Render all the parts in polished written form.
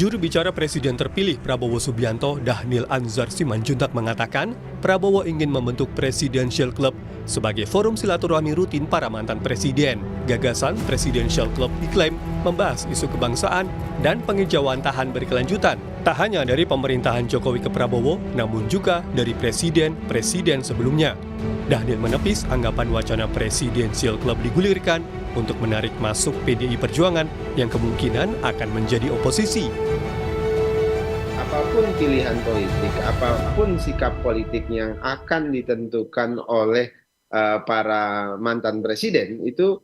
Juru bicara Presiden terpilih Prabowo Subianto, Dhanil Anzar Simanjuntak mengatakan, Prabowo ingin membentuk Presidential Club sebagai forum silaturahmi rutin para mantan presiden. Gagasan Presidential Club diklaim membahas isu kebangsaan dan penghijauan tahan berkelanjutan. Tak hanya dari pemerintahan Jokowi ke Prabowo, namun juga dari presiden-presiden sebelumnya. Dhanil menepis anggapan wacana Presidential Club digulirkan untuk menarik masuk PDI Perjuangan yang kemungkinan akan menjadi oposisi. Apapun pilihan politik, apapun sikap politik yang akan ditentukan oleh para mantan presiden, itu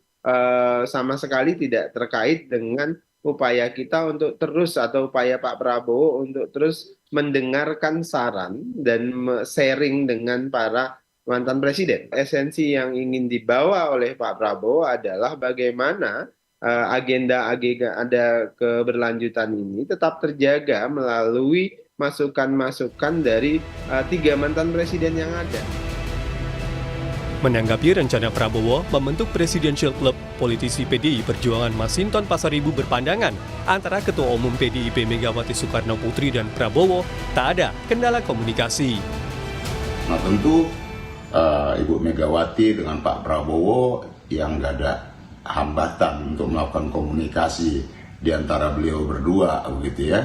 sama sekali tidak terkait dengan upaya kita untuk terus, atau upaya Pak Prabowo untuk terus mendengarkan saran dan sharing dengan para mantan presiden. Esensi yang ingin dibawa oleh Pak Prabowo adalah bagaimana agenda-agenda ada keberlanjutan ini tetap terjaga melalui masukan-masukan dari tiga mantan presiden yang ada. Menanggapi rencana Prabowo membentuk Presidential Club, politisi PDI Perjuangan Masinton Pasaribu berpandangan antara Ketua Umum PDIP Megawati Soekarno Putri dan Prabowo tak ada kendala komunikasi. Nah tentu Ibu Megawati dengan Pak Prabowo yang nggak ada hambatan untuk melakukan komunikasi di antara beliau berdua, begitu ya.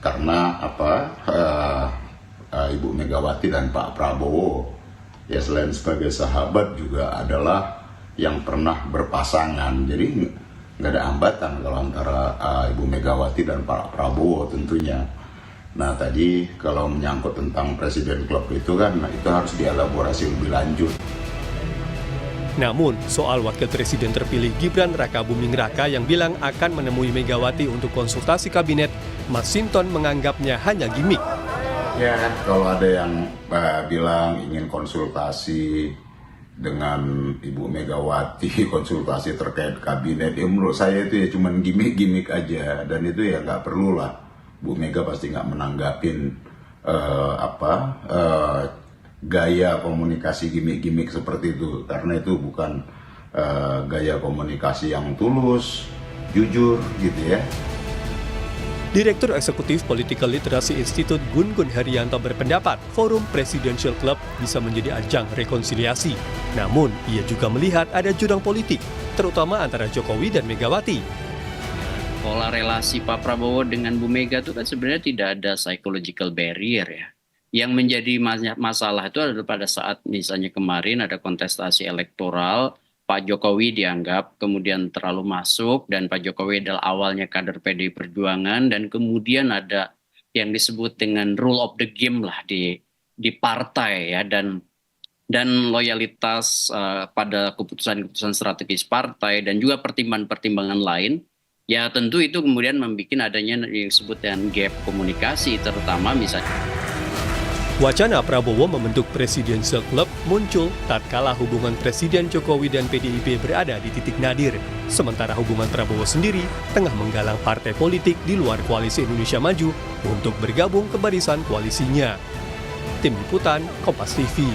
Karena Ibu Megawati dan Pak Prabowo ya selain sebagai sahabat juga adalah yang pernah berpasangan. Jadi nggak ada hambatan kalau antara Ibu Megawati dan Pak Prabowo tentunya. Nah tadi kalau menyangkut tentang Presiden Club itu kan, itu harus dielaborasi lebih lanjut. Namun, soal Wakil Presiden terpilih Gibran Rakabuming Raka yang bilang akan menemui Megawati untuk konsultasi kabinet, Masinton menganggapnya hanya gimmick. Ya, kalau ada yang bilang ingin konsultasi dengan Ibu Megawati, konsultasi terkait kabinet, ya menurut saya itu ya cuma gimmick-gimmick aja, dan itu ya nggak perlu lah. Bu Mega pasti nggak menanggapin gaya komunikasi gimmick-gimmick seperti itu, karena itu bukan gaya komunikasi yang tulus, jujur gitu ya. Direktur Eksekutif Political Literacy Institute Gun Gun Herianto berpendapat forum Presidential Club bisa menjadi ajang rekonsiliasi. Namun, ia juga melihat ada jurang politik, terutama antara Jokowi dan Megawati. Pola relasi Pak Prabowo dengan Bu Mega itu kan sebenarnya tidak ada psychological barrier ya. Yang menjadi masalah itu adalah pada saat misalnya kemarin ada kontestasi elektoral, Pak Jokowi dianggap kemudian terlalu masuk dan Pak Jokowi adalah awalnya kader PDI Perjuangan, dan kemudian ada yang disebut dengan rule of the game lah di partai ya, dan loyalitas pada keputusan-keputusan strategis partai dan juga pertimbangan-pertimbangan lain. Ya tentu itu kemudian membuat adanya yang disebut dengan gap komunikasi, terutama misalnya. Wacana Prabowo membentuk Presidential Club muncul tatkala hubungan Presiden Jokowi dan PDIP berada di titik nadir. Sementara hubungan Prabowo sendiri tengah menggalang partai politik di luar Koalisi Indonesia Maju untuk bergabung ke barisan koalisinya. Tim Liputan, Kompas TV.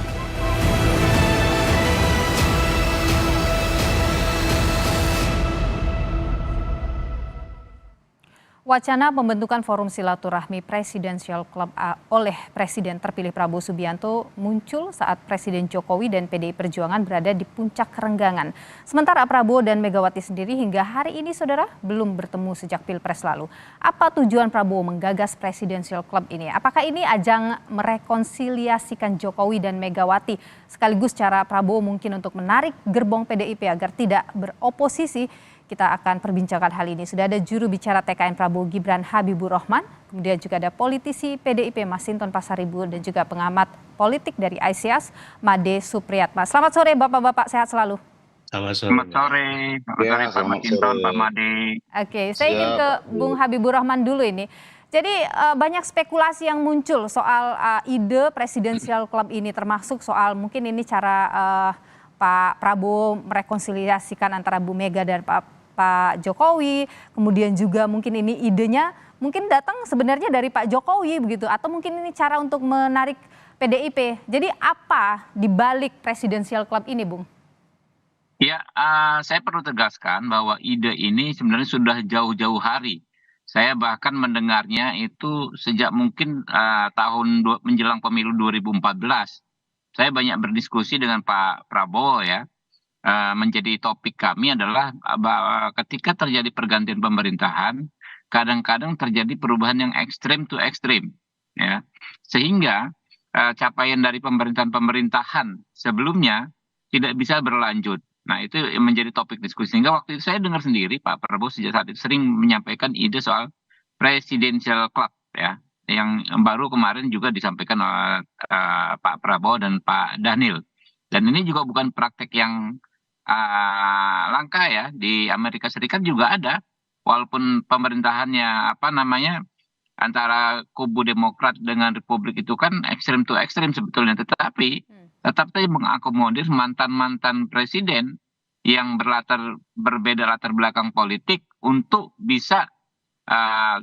Wacana pembentukan forum silaturahmi Presidential Club oleh Presiden terpilih Prabowo Subianto muncul saat Presiden Jokowi dan PDI Perjuangan berada di puncak kerenggangan. Sementara Prabowo dan Megawati sendiri hingga hari ini, saudara, belum bertemu sejak Pilpres lalu. Apa tujuan Prabowo menggagas Presidential Club ini? Apakah ini ajang merekonsiliasikan Jokowi dan Megawati, sekaligus cara Prabowo mungkin untuk menarik gerbong PDIP agar tidak beroposisi? Kita akan perbincangkan hal ini. Sudah ada juru bicara TKN Prabowo Gibran Habibur Rahman, kemudian juga ada politisi PDIP Masinton Pasaribu dan juga pengamat politik dari ICIAS Made Supriyatma. Selamat sore Bapak-bapak, sehat selalu. Selamat sore Pak Masinton, Pak Made. Oke, saya ingin ke Bung Habibur Rahman dulu ini. Jadi banyak spekulasi yang muncul soal ide Presidential Club ini, termasuk soal mungkin ini cara Pak Prabowo merekonsiliasikan antara Bu Mega dan Pak Jokowi, kemudian juga mungkin ini idenya mungkin datang sebenarnya dari Pak Jokowi begitu, atau mungkin ini cara untuk menarik PDIP. Jadi apa di balik Presidential Club ini, Bung? Ya, saya perlu tegaskan bahwa ide ini sebenarnya sudah jauh-jauh hari Saya bahkan mendengarnya itu sejak mungkin menjelang pemilu 2014. Saya banyak berdiskusi dengan Pak Prabowo ya. Menjadi topik kami adalah bahwa ketika terjadi pergantian pemerintahan, kadang-kadang terjadi perubahan yang ekstrim to ekstrim, ya. Sehingga capaian dari pemerintahan sebelumnya tidak bisa berlanjut. Nah, itu yang menjadi topik diskusi. Sehingga waktu itu saya dengar sendiri Pak Prabowo sejak saat itu sering menyampaikan ide soal presidential club, ya, yang baru kemarin juga disampaikan oleh Pak Prabowo dan Pak Dhanil. Dan ini juga bukan praktek yang langka ya. Di Amerika Serikat juga ada, walaupun pemerintahannya apa namanya antara kubu Demokrat dengan Republik itu kan ekstrim to ekstrim sebetulnya, tetapi tetap saja mengakomodir mantan-mantan presiden yang berbeda latar belakang politik untuk bisa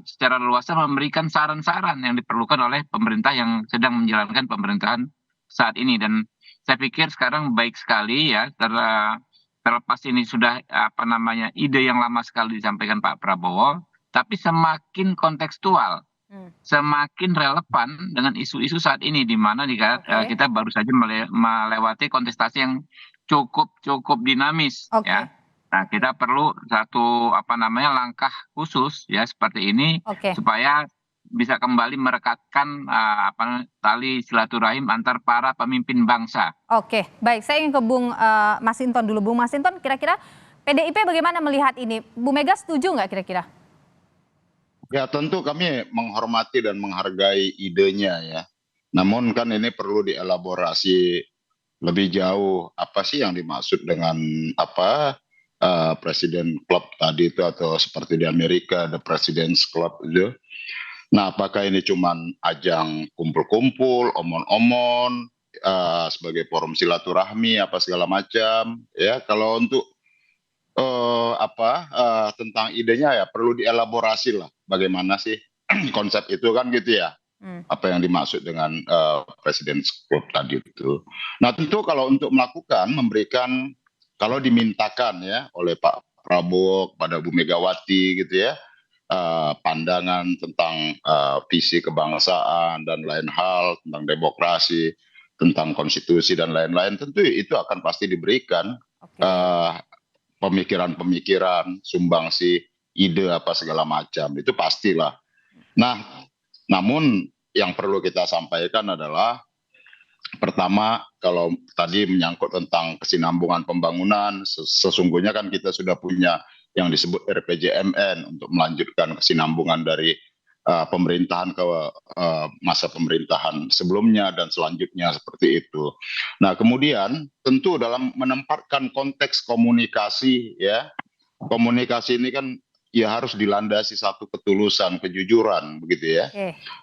secara luas memberikan saran-saran yang diperlukan oleh pemerintah yang sedang menjalankan pemerintahan saat ini. Dan saya pikir sekarang baik sekali ya, terlepas ini sudah ide yang lama sekali disampaikan Pak Prabowo, tapi semakin kontekstual, semakin relevan dengan isu-isu saat ini, di mana kita baru saja melewati kontestasi yang cukup dinamis, ya. Nah, kita perlu satu langkah khusus ya seperti ini supaya bisa kembali merekatkan tali silaturahim antar para pemimpin bangsa. Oke, baik. Saya ingin ke Bung Masinton dulu. Bung Masinton, kira-kira PDIP bagaimana melihat ini? Bu Mega setuju nggak kira-kira? Ya, tentu kami menghormati dan menghargai idenya ya. Namun kan ini perlu dielaborasi lebih jauh, apa sih yang dimaksud dengan Presiden Club tadi itu, atau seperti di Amerika The President's Club itu. Nah, apakah ini cuman ajang kumpul-kumpul, omon-omon, sebagai forum silaturahmi apa segala macam ya? Kalau untuk tentang idenya ya perlu dielaborasi lah, bagaimana sih konsep itu kan gitu ya. Apa yang dimaksud dengan President's Club tadi itu. Nah, tentu kalau untuk memberikan, kalau dimintakan ya oleh Pak Prabowo kepada Bu Megawati gitu ya, pandangan tentang visi kebangsaan dan lain hal, tentang demokrasi, tentang konstitusi dan lain-lain, tentu itu akan pasti diberikan pemikiran-pemikiran, sumbangsi, ide apa segala macam, itu pastilah. Nah, namun yang perlu kita sampaikan adalah pertama, kalau tadi menyangkut tentang kesinambungan pembangunan, sesungguhnya kan kita sudah punya yang disebut RPJMN untuk melanjutkan kesinambungan dari pemerintahan ke masa pemerintahan sebelumnya dan selanjutnya seperti itu. Nah, kemudian tentu dalam menempatkan konteks komunikasi ya, komunikasi ini kan ya harus dilandasi satu ketulusan, kejujuran begitu ya.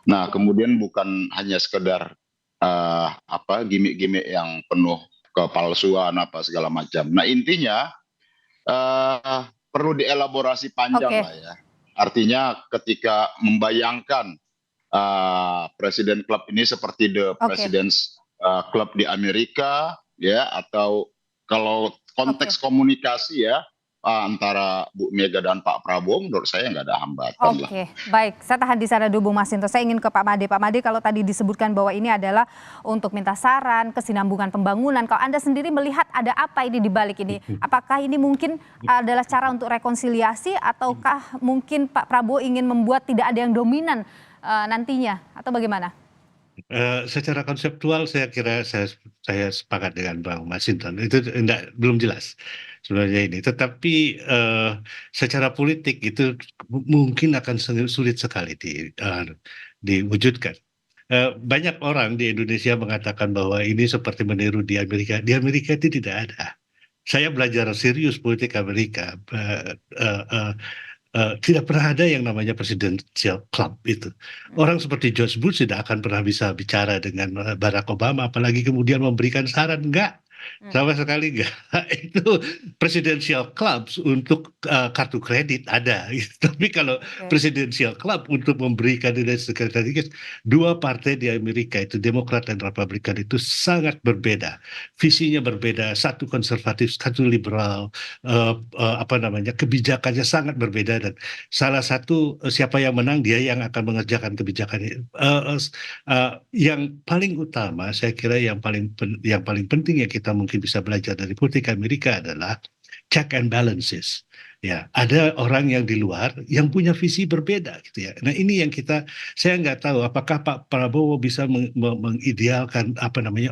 Nah, kemudian bukan hanya sekedar gimmick-gimmick yang penuh kepalsuan apa segala macam. Nah, intinya perlu dielaborasi panjang lah ya. Artinya ketika membayangkan Presiden Club ini seperti The President's Club di Amerika ya, atau kalau konteks komunikasi ya antara Bu Mega dan Pak Prabowo, menurut saya nggak ada hambatan lah. Oke, baik. Saya tahan di sana dulu, Bung Masinton. Saya ingin ke Pak Made. Pak Made, kalau tadi disebutkan bahwa ini adalah untuk minta saran, kesinambungan pembangunan. Kalau Anda sendiri melihat ada apa ini di balik ini? Apakah ini mungkin adalah cara untuk rekonsiliasi, ataukah mungkin Pak Prabowo ingin membuat tidak ada yang dominan nantinya, atau bagaimana? Secara konseptual saya kira saya sepakat dengan Bang Masinton, itu belum jelas sebenarnya ini, tetapi secara politik itu mungkin akan sulit sekali diwujudkan. Banyak orang di Indonesia mengatakan bahwa ini seperti meniru di Amerika. Di Amerika itu tidak ada. Saya belajar serius politik Amerika. Tidak pernah ada yang namanya presidential club itu. Orang seperti George Bush tidak akan pernah bisa bicara dengan Barack Obama, apalagi kemudian memberikan saran. Enggak. Sama sekali enggak. Itu presidential clubs untuk kartu kredit ada, gitu. Tapi kalau presidential club untuk memberi kandidat sekretaris, dua partai di Amerika itu Demokrat dan Republikan itu sangat berbeda, visinya berbeda, satu konservatif, satu liberal, kebijakannya sangat berbeda, dan salah satu siapa yang menang dia yang akan mengerjakan kebijakannya. Yang paling utama, saya kira yang paling penting yang kita mungkin bisa belajar dari politik Amerika adalah check and balances. Ya, ada orang yang di luar yang punya visi berbeda, gitu ya. Nah, ini yang saya nggak tahu apakah Pak Prabowo bisa mengidealkan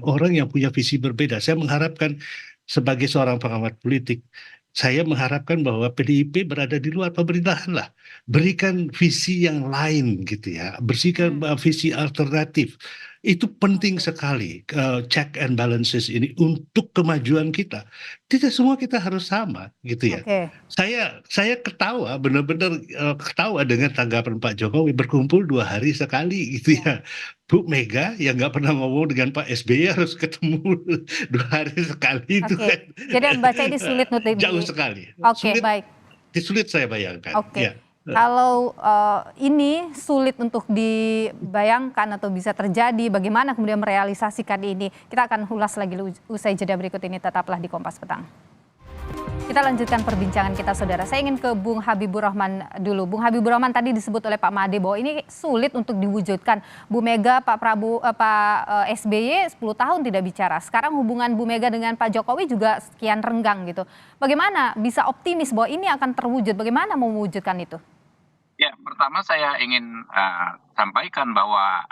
orang yang punya visi berbeda. Saya mengharapkan sebagai seorang pengamat politik, saya mengharapkan bahwa PDIP berada di luar pemerintahan lah, berikan visi yang lain, gitu ya, bersihkan visi alternatif. Itu penting sekali, check and balances ini untuk kemajuan kita. Tidak semua kita harus sama, gitu ya. Saya ketawa, benar-benar ketawa dengan tanggapan Pak Jokowi, berkumpul 2 hari sekali, gitu ya. Bu Mega yang nggak pernah ngomong dengan Pak SBY harus ketemu 2 hari sekali, itu kan. Jadi membaca ini sulit Jauh sekali. Baik. Sulit saya bayangkan. Ya. Kalau ini sulit untuk dibayangkan atau bisa terjadi, bagaimana kemudian merealisasikan ini? Kita akan ulas lagi usai jeda berikut ini, tetaplah di Kompas Petang. Kita lanjutkan perbincangan kita, saudara. Saya ingin ke Bung Habibur Rahman dulu. Bung Habibur Rahman, tadi disebut oleh Pak Made bahwa ini sulit untuk diwujudkan. Bu Mega, Pak Prabowo, Pak SBY 10 tahun tidak bicara. Sekarang hubungan Bu Mega dengan Pak Jokowi juga sekian renggang gitu. Bagaimana bisa optimis bahwa ini akan terwujud? Bagaimana mau mewujudkan itu? Ya, pertama saya ingin sampaikan bahwa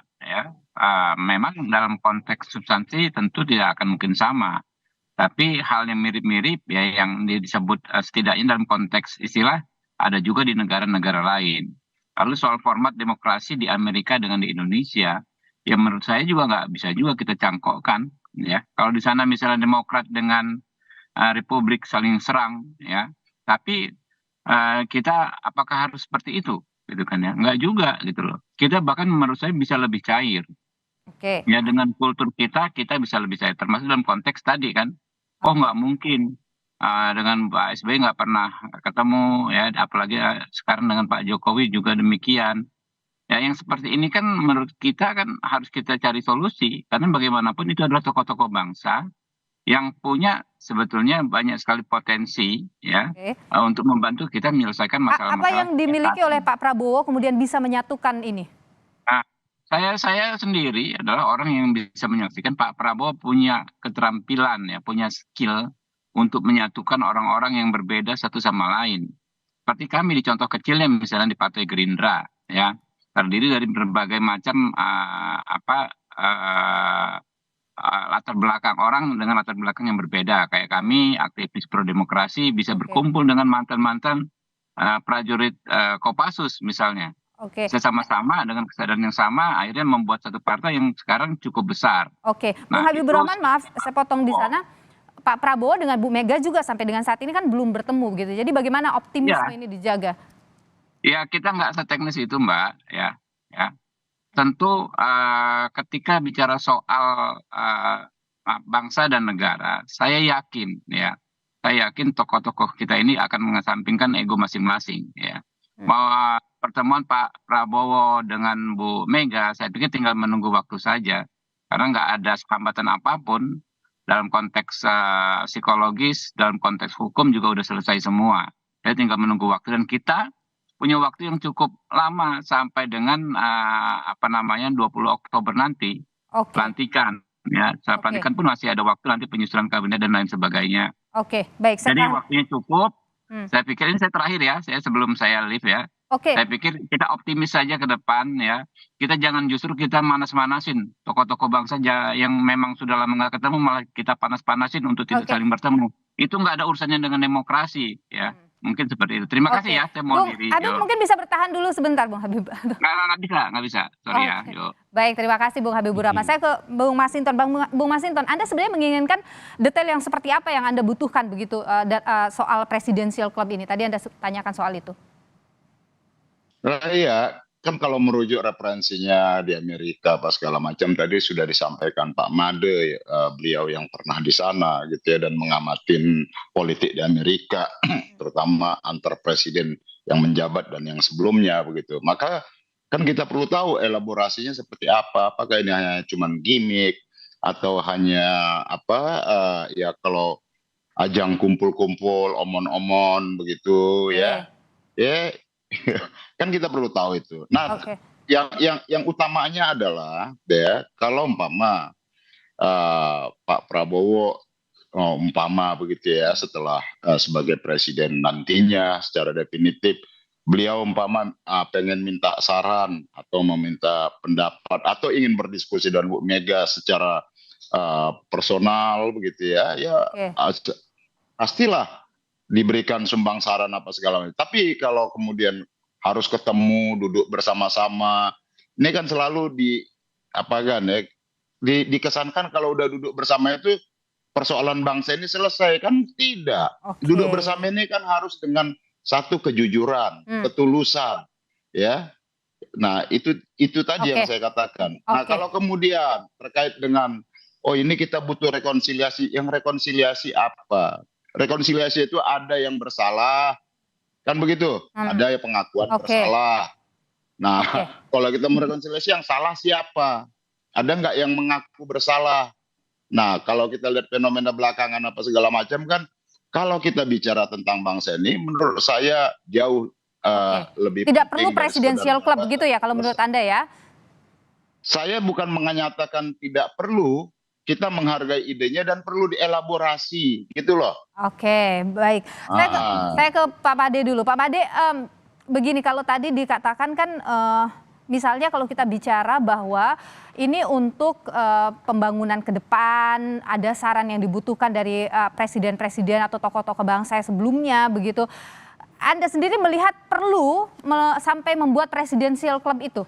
memang dalam konteks substansi tentu tidak akan mungkin sama. Tapi hal yang mirip-mirip ya yang disebut setidaknya dalam konteks istilah ada juga di negara-negara lain. Lalu soal format demokrasi di Amerika dengan di Indonesia, ya menurut saya juga nggak bisa juga kita cangkokkan. Ya, kalau di sana misalnya Demokrat dengan Republik saling serang, ya, tapi kita apakah harus seperti itu, gitu kan ya? Nggak juga, gitu loh. Kita bahkan menurut saya bisa lebih cair. Ya dengan kultur kita bisa lebih cair. Termasuk dalam konteks tadi kan. Oh nggak mungkin dengan Pak SBY nggak pernah ketemu ya, apalagi sekarang dengan Pak Jokowi juga demikian. Ya yang seperti ini kan menurut kita kan harus kita cari solusi, karena bagaimanapun itu adalah tokoh-tokoh bangsa yang punya sebetulnya banyak sekali potensi ya untuk membantu kita menyelesaikan masalah-masalah. Apa yang dimiliki oleh Pak Prabowo kemudian bisa menyatukan ini? Nah, saya sendiri adalah orang yang bisa menyaksikan Pak Prabowo punya keterampilan ya, punya skill untuk menyatukan orang-orang yang berbeda satu sama lain. Seperti kami di contoh kecilnya misalnya di Partai Gerindra ya, terdiri dari berbagai macam latar belakang orang dengan latar belakang yang berbeda. Kayak kami aktivis pro demokrasi bisa berkumpul dengan mantan-mantan prajurit Kopassus misalnya. Sama-sama dengan kesadaran yang sama akhirnya membuat satu partai yang sekarang cukup besar. Bung Habibur Rahman, maaf saya potong di sana. Pak Prabowo dengan Bu Mega juga sampai dengan saat ini kan belum bertemu gitu. Jadi bagaimana optimisme ini dijaga? Ya kita nggak seteknis itu Mbak ya. Tentu ketika bicara soal bangsa dan negara, saya yakin tokoh-tokoh kita ini akan mengesampingkan ego masing-masing ya. Bahwa pertemuan Pak Prabowo dengan Bu Mega, saya pikir tinggal menunggu waktu saja. Karena nggak ada hambatan apapun dalam konteks psikologis, dalam konteks hukum juga udah selesai semua. Saya tinggal menunggu waktu dan kita punya waktu yang cukup lama sampai dengan 20 Oktober nanti pelantikan. Ya, pelantikan pun masih ada waktu nanti penyusunan kabinet dan lain sebagainya. Baik. Jadi waktunya cukup. Saya pikir ini saya terakhir ya, sebelum saya leave ya. Saya pikir kita optimis saja ke depan ya. Kita jangan justru kita manas-manasin tokoh-tokoh bangsa yang memang sudah lama nggak ketemu, malah kita panas-panasin untuk tidak saling bertemu. Itu nggak ada urusannya dengan demokrasi ya. Mungkin seperti itu. Terima kasih ya, saya mau diri. Habib mungkin bisa bertahan dulu sebentar Bung Habib. Nggak bisa. Sorry ya. Baik, terima kasih Bung Habibur Rahman. Saya ke Bung Masinton. Bung Masinton, Anda sebenarnya menginginkan detail yang seperti apa yang Anda butuhkan begitu soal presidential club ini? Tadi Anda tanyakan soal itu. Iya, kan kalau merujuk referensinya di Amerika apa segala macam tadi sudah disampaikan Pak Made, beliau yang pernah di sana gitu ya dan mengamatin politik di Amerika, terutama antar presiden yang menjabat dan yang sebelumnya begitu. Maka kan kita perlu tahu elaborasinya seperti apa. Apakah ini hanya cuman gimmick atau hanya apa ya kalau ajang kumpul-kumpul omon-omon begitu ya. Ya kan kita perlu tahu itu. Nah, Oke. yang utamanya adalah ya kalau umpama Pak Prabowo umpama begitu ya setelah sebagai presiden nantinya secara definitif beliau umpama pengen minta saran atau meminta pendapat atau ingin berdiskusi dengan Bu Mega secara personal begitu ya pastilah diberikan sumbang saran apa segala macam. Tapi kalau kemudian harus ketemu duduk bersama-sama ini kan selalu dikesankan kalau udah duduk bersama itu persoalan bangsa ini selesai, kan tidak. Duduk bersama ini kan harus dengan satu kejujuran, ketulusan, ya. Nah itu tadi yang saya katakan. Nah kalau kemudian terkait dengan ini kita butuh rekonsiliasi, yang rekonsiliasi apa? Rekonsiliasi itu ada yang bersalah, kan begitu? Ada yang pengakuan bersalah. Nah kalau kita merekonsiliasi yang salah siapa? Ada nggak yang mengaku bersalah? Nah, kalau kita lihat fenomena belakangan apa segala macam kan, kalau kita bicara tentang bangsa ini, menurut saya jauh lebih tidak perlu presidensial club begitu ya, kalau menurut Anda ya? Saya bukan menyatakan tidak perlu, kita menghargai idenya dan perlu dielaborasi, gitu loh. Oke, baik. Saya ke Pak Made dulu. Pak Made, begini kalau tadi dikatakan kan, misalnya kalau kita bicara bahwa ini untuk pembangunan ke depan, ada saran yang dibutuhkan dari presiden-presiden atau tokoh-tokoh bangsa sebelumnya begitu. Anda sendiri melihat perlu sampai membuat presidensial club itu?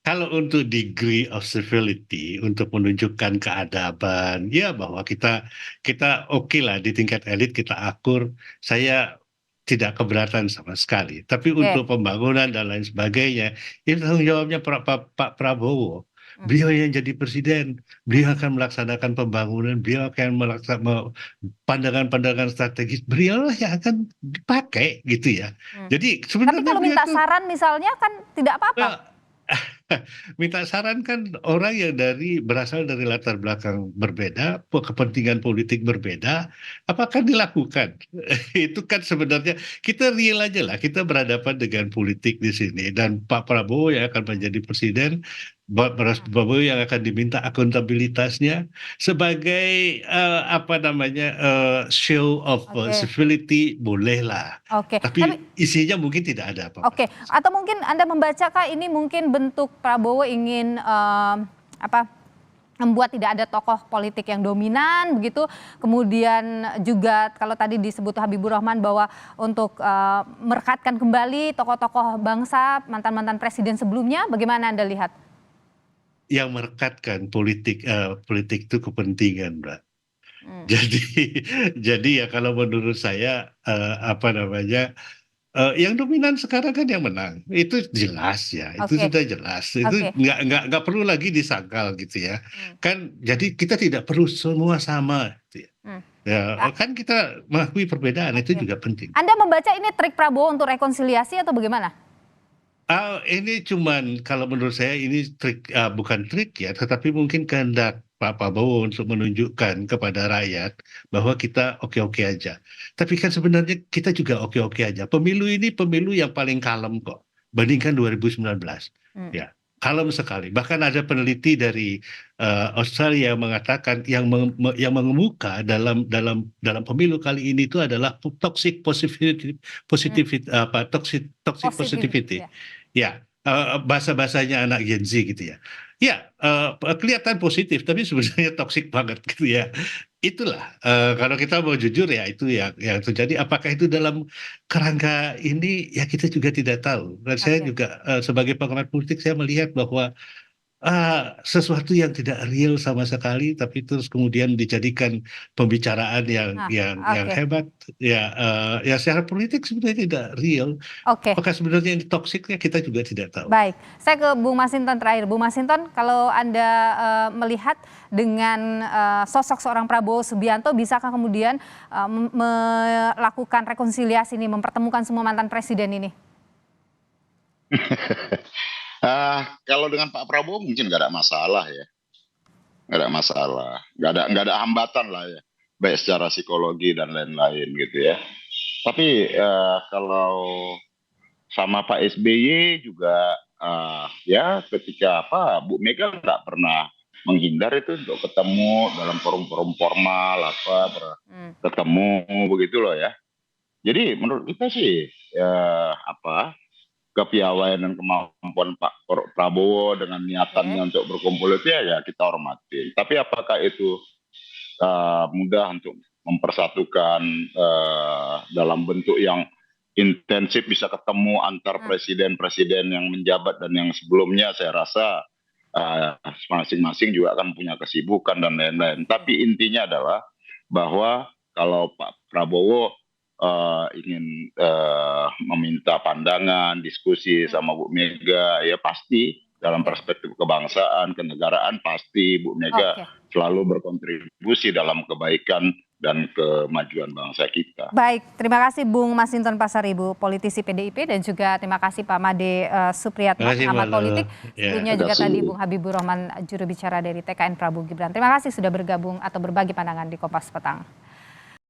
Kalau untuk degree of civility, untuk menunjukkan keadaban, ya bahwa kita oke lah di tingkat elit kita akur, saya tidak keberatan sama sekali. Tapi untuk pembangunan dan lain sebagainya, itu tanggung jawabnya Pak Prabowo. Beliau yang jadi presiden, beliau akan melaksanakan pembangunan, beliau akan melaksanakan pandangan-pandangan strategis, beliau yang akan dipakai gitu ya. Jadi sebenarnya tapi kalau minta saran misalnya kan tidak apa-apa. Minta saran kan orang yang berasal dari latar belakang berbeda, kepentingan politik berbeda, apakah dilakukan? Itu kan sebenarnya kita real aja lah, kita berhadapan dengan politik di sini dan Pak Prabowo yang akan menjadi presiden, Pak Prabowo yang akan diminta akuntabilitasnya sebagai show of civility bolehlah. Tapi isinya mungkin tidak ada apa-apa. Atau mungkin Anda membacakah ini mungkin bentuk Prabowo ingin membuat tidak ada tokoh politik yang dominan begitu. Kemudian juga kalau tadi disebut Habibur Rahman bahwa untuk merekatkan kembali tokoh-tokoh bangsa, mantan-mantan presiden sebelumnya, bagaimana Anda lihat? Yang merekatkan politik itu kepentingan, Mbak. Jadi ya kalau menurut saya yang dominan sekarang kan yang menang, itu jelas ya, itu sudah jelas, itu nggak perlu lagi disangkal gitu ya, kan jadi kita tidak perlu semua sama, gitu ya. Kan kita mengakui perbedaan itu juga penting. Anda membaca ini trik Prabowo untuk rekonsiliasi atau bagaimana? Ini cuman kalau menurut saya ini trik, bukan trik ya, tetapi mungkin kehendak Pak Prabowo untuk menunjukkan kepada rakyat bahwa kita oke-oke aja. Tapi kan sebenarnya kita juga oke-oke aja. Pemilu ini pemilu yang paling kalem kok, bandingkan 2019. Ya, kalem sekali. Bahkan ada peneliti dari Australia yang mengatakan yang mengemuka dalam pemilu kali ini itu adalah toxic positivity. Ya, bahasa-bahasanya anak Gen Z gitu ya. Ya, kelihatan positif, tapi sebenarnya toksik banget gitu ya. Itulah, kalau kita mau jujur ya itu yang terjadi. Apakah itu dalam kerangka ini ya kita juga tidak tahu. Dan saya juga sebagai pengamat politik saya melihat bahwa sesuatu yang tidak real sama sekali, tapi terus kemudian dijadikan pembicaraan yang Nah, yang oke. hebat. Ya, ya secara politik sebenarnya tidak real. Oke. Apakah sebenarnya ini toksiknya kita juga tidak tahu. Baik, saya ke Bung Masinton terakhir. Bung Masinton, kalau Anda melihat dengan sosok seorang Prabowo Subianto, bisakah kemudian melakukan rekonsiliasi ini, mempertemukan semua mantan presiden ini? Kalau dengan Pak Prabowo mungkin nggak ada masalah ya, nggak ada masalah, nggak ada hambatan lah ya, baik secara psikologi dan lain-lain gitu ya. Tapi kalau sama Pak SBY juga ya ketika Bu Mega nggak pernah menghindar itu untuk ketemu dalam forum-forum formal ketemu begitu loh ya. Jadi menurut kita sih kepiawaian dan kemampuan Pak Prabowo dengan niatannya untuk berkumpul itu ya kita hormati. Tapi apakah itu mudah untuk mempersatukan dalam bentuk yang intensif bisa ketemu antar presiden-presiden yang menjabat dan yang sebelumnya, saya rasa masing-masing juga akan punya kesibukan dan lain-lain. Tapi intinya adalah bahwa kalau Pak Prabowo ingin meminta pandangan, diskusi sama Bu Mega, ya pasti dalam perspektif kebangsaan, kenegaraan pasti Bu Mega selalu berkontribusi dalam kebaikan dan kemajuan bangsa kita. Baik, terima kasih Bung Masinton Pasaribu, politisi PDIP, dan juga terima kasih Pak Made Supriyatna, pengamat politik. Sebelumnya juga tadi Bung Habibur Rahman, juru bicara dari TKN Prabowo Gibran. Terima kasih sudah bergabung atau berbagi pandangan di Kompas Petang.